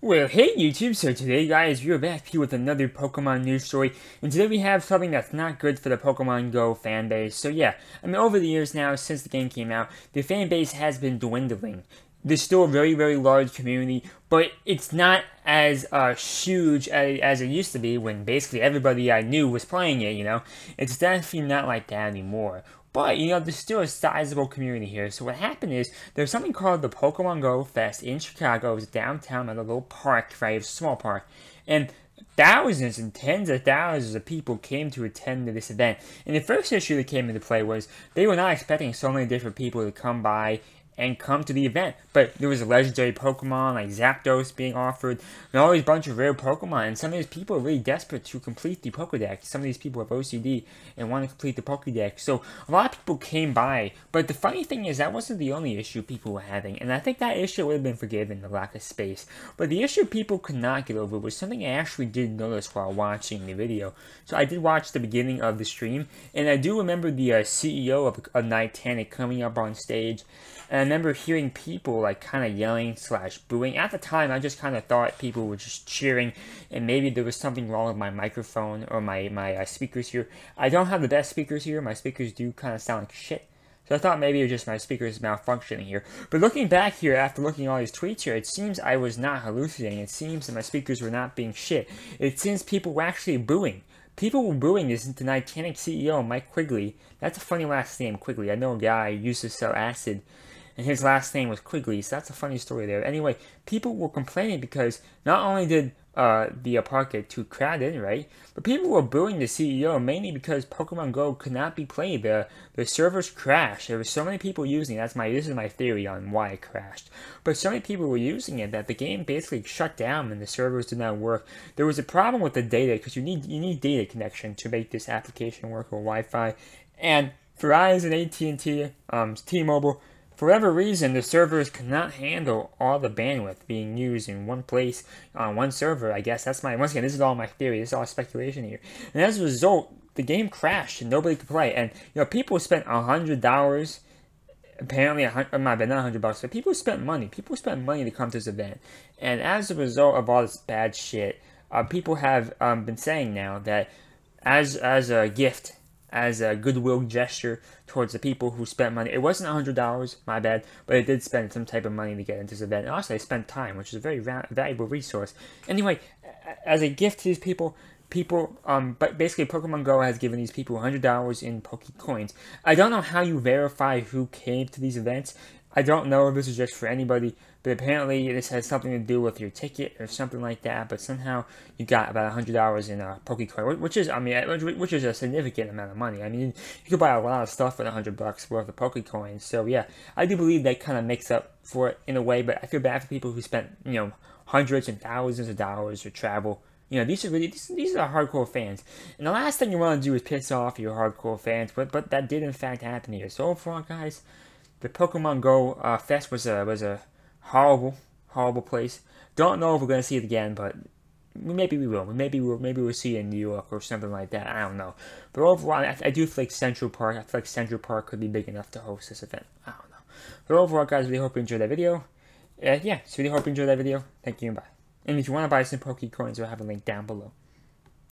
Well, hey YouTube, so today guys, we're back here with another Pokemon news story, and today we have something that's not good for the Pokemon Go fan base. So yeah, I mean over the years now, since the game came out, the fan base has been dwindling. There's still a very, very large community, but it's not as huge as it used to be when basically everybody I knew was playing it, you know? It's definitely not like that anymore. But, you know, there's still a sizable community here. So what happened is, there's something called the Pokemon Go Fest in Chicago. It was downtown at a little park, right? A small park. And thousands and tens of thousands of people came to attend this event. And the first issue that came into play was, they were not expecting so many different people to come by and come to the event. But there was a legendary Pokemon like Zapdos being offered, and all these bunch of rare Pokemon, and some of these people are really desperate to complete the Pokedex. Some of these people have OCD and want to complete the Pokedex. So a lot of people came by, but the funny thing is that wasn't the only issue people were having, and I think that issue would have been forgiven, the lack of space. But the issue people could not get over was something I actually did notice while watching the video. So I did watch the beginning of the stream, and I do remember the CEO of HANKE coming up on stage. And I remember hearing people like kind of yelling / booing. At the time, I just kind of thought people were just cheering, and maybe there was something wrong with my microphone or my speakers here. I don't have the best speakers here. My speakers do kind of sound like shit. So I thought maybe it was just my speakers malfunctioning here. But looking back here, after looking at all these tweets here, it seems I was not hallucinating. It seems that my speakers were not being shit. It seems people were actually booing. People were booing this the Titanic CEO, Mike Quigley. That's a funny last name, Quigley. I know a guy who used to sell acid, and his last name was Quigley, so that's a funny story there. Anyway, people were complaining because not only did the park get too crowded, right, but people were booing the CEO mainly because Pokemon Go could not be played. The servers crashed. There were so many people using it. This is my theory on why it crashed. But so many people were using it that the game basically shut down and the servers did not work. There was a problem with the data because you need data connection to make this application work, or Wi-Fi. And Verizon, AT&T, T-Mobile, for whatever reason, the servers cannot handle all the bandwidth being used in one place on one server. I guess that's once again, this is all my theory. This is all speculation here. And as a result, the game crashed and nobody could play. And, you know, people spent $100, apparently, not $100, but people spent money. People spent money to come to this event. And as a result of all this bad shit, people have been saying now that as a gift, as a goodwill gesture towards the people who spent money. It wasn't $100, my bad, but it did spend some type of money to get into this event. And also, they spent time, which is a very valuable resource. Anyway, as a gift to these people, but basically Pokemon Go has given these people $100 in Pokecoins. I don't know how you verify who came to these events. I don't know if this is just for anybody, but apparently this has something to do with your ticket or something like that. But somehow you got about $100 in a Pokecoin, which is a significant amount of money. I mean, you could buy a lot of stuff with $100 worth of Pokecoins. So yeah, I do believe that kind of makes up for it in a way. But I feel bad for people who spent, you know, hundreds and thousands of dollars to travel. You know, these are hardcore fans. And the last thing you want to do is piss off your hardcore fans. But that did in fact happen here. So overall, guys, the Pokemon Go Fest was a horrible place. Don't know if we're gonna see it again, but maybe we will. Maybe we'll see it in New York or something like that. I don't know. But overall, I do feel like Central Park. I feel like Central Park could be big enough to host this event. I don't know. But overall, guys, really hope you enjoyed that video. Yeah, so really hope you enjoyed that video. Thank you and bye. And if you want to buy some Pokecoins, I'll have a link down below.